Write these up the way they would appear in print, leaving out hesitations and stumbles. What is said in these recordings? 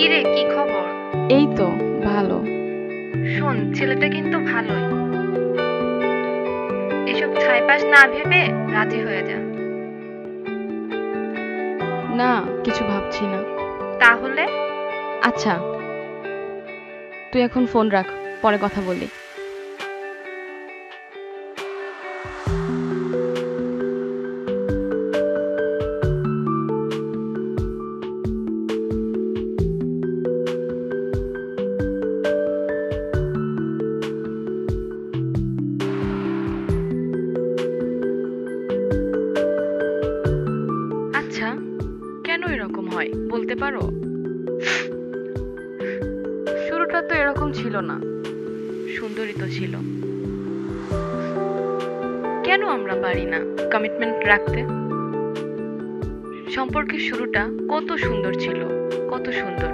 কি রে, কি খবর? এই তো ভালো। শোন, ছেলেটা কিন্তু ভালোই। এসব ছাইপাশ না ভেবে রাজি হয়ে যা। না, কিছু ভাবছি না। তাহলে? আচ্ছা, তুই এখন ফোন রাখ, পরে কথা বলি। আচ্ছা, কেন এরকম হয় বলতে পারো? শুরুটা তো এরকম ছিল না, সুন্দরই তো ছিল। কেন আমরা পারি না কমিটমেন্ট রাখতে? সম্পর্কের শুরুটা কত সুন্দর ছিল, কত সুন্দর।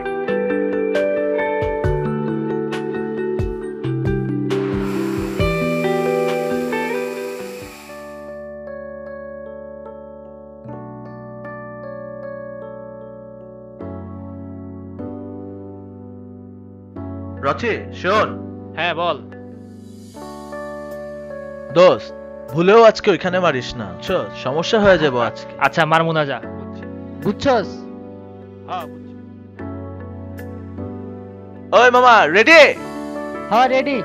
রচি, শোন। হ্যাঁ বল। দোস্ত, ভুলেও আজকে ওইখানে মারিস না, বুঝছো? সমস্যা হয়ে যাবো আজকে। আচ্ছা মারমু না, যা। বুঝছস? হ্যাঁ বুঝছি। ওই মামা, রেডি? হ্যাঁ রেডি।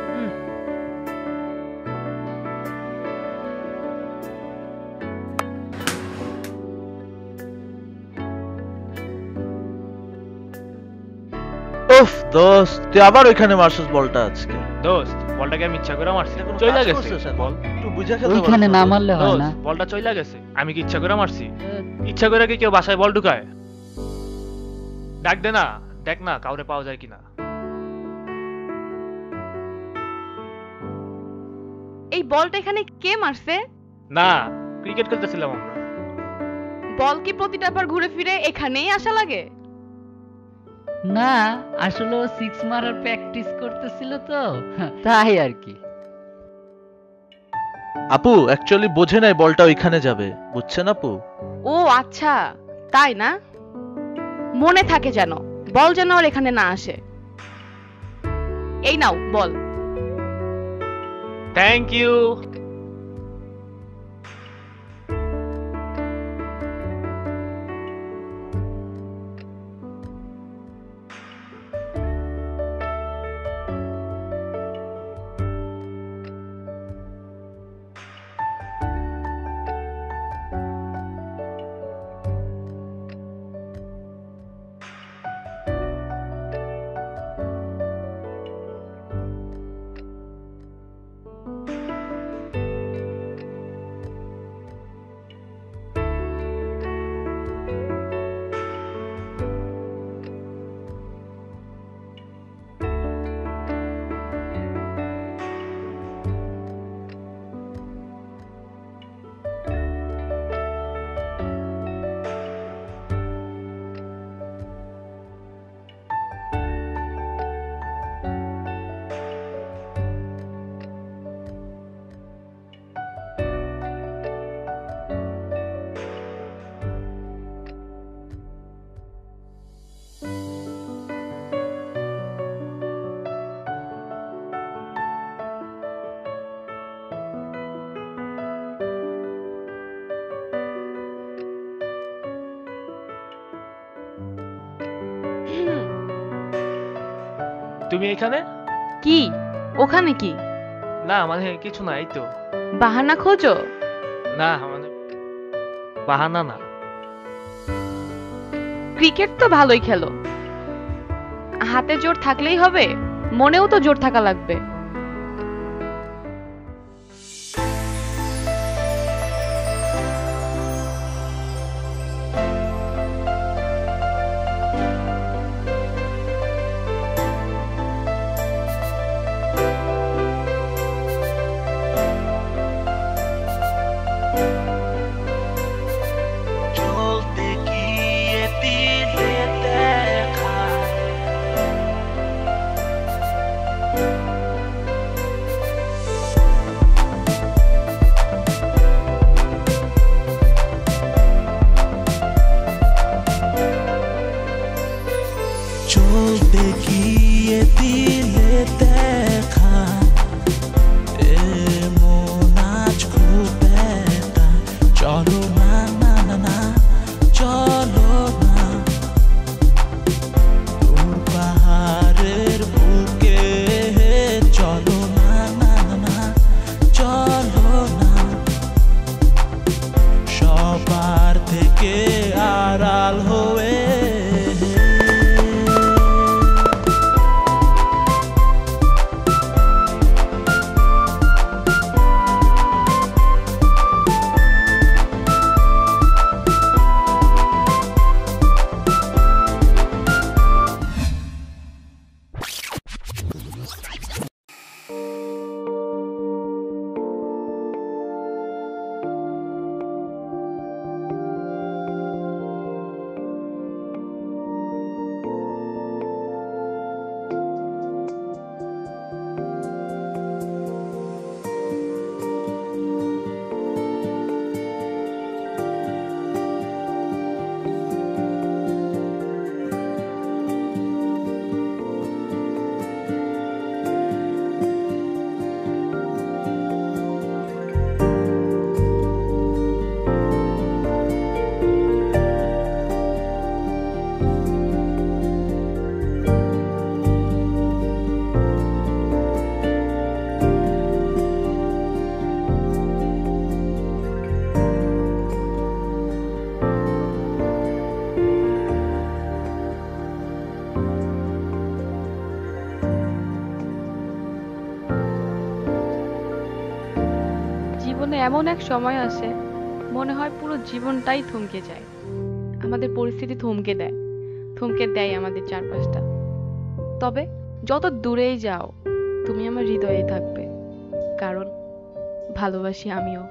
উফ দোস্ত, তুই আবার ওইখানে মারছিস বলটা আজকে। দোস্ত, বলটাকে আমি ইচ্ছা করে মারছি। এটা কোনো চইলা কাজ গেছে করছিস এখন? বল। একটু বুঝা খেলতে ওইখানে পারছিস না না? মারলে হয় না। দোস্ত, বলটা চইলা গেছে। আমি কি ইচ্ছা করে মারছি? ইচ্ছা করে কি কেউ বাসায় বল ঢুকায়? ডাক দে না, দেখ না কাউরে পাওয়া যায় কিনা। এই বলটা এখানে কে মারছে? না, ক্রিকেট খেলতেছিলাম আমরা। বল কি প্রতিটা বার ঘুরে ফিরে এখানেই আসা লাগে? না, আসলে ও সিক্স মারার প্র্যাকটিস করতেছিল তো, তাই আর কি। আপু অ্যাকচুয়ালি বোঝে নাই বলটা ওইখানে যাবে, বুঝছেন আপু? ও আচ্ছা, তাই না? মনে থাকে যেন, বল যেন আর এখানে না আসে। এই নাও বল। Thank you. তুমি এখানে? কি ওখানে কি? না মানে কিছু না, এই তো। বাহানা খোঁজো? না মানে বাহানা না। ক্রিকেট তো ভালোই খেলো, হাতে জোর থাকলেই হবে? মনেও তো জোর থাকা লাগবে। চলতে গিয়ে দিলে দেখা এমন আজ খুব একটা চলো না না না না চলো না দূর পাহাড়ের বুকে চলো না না না না চলো না সবার থেকে আড়াল হয়ে জীবনে এমন এক সময় আসে মনে হয় পুরো জীবনটাই থমকে যায়, আমাদের পরিস্থিতি থমকে দেয় আমাদের চারপাশটা। তবে যত দূরেই যাও তুমি আমার হৃদয়ে থাকবে, কারণ ভালোবাসি আমিও।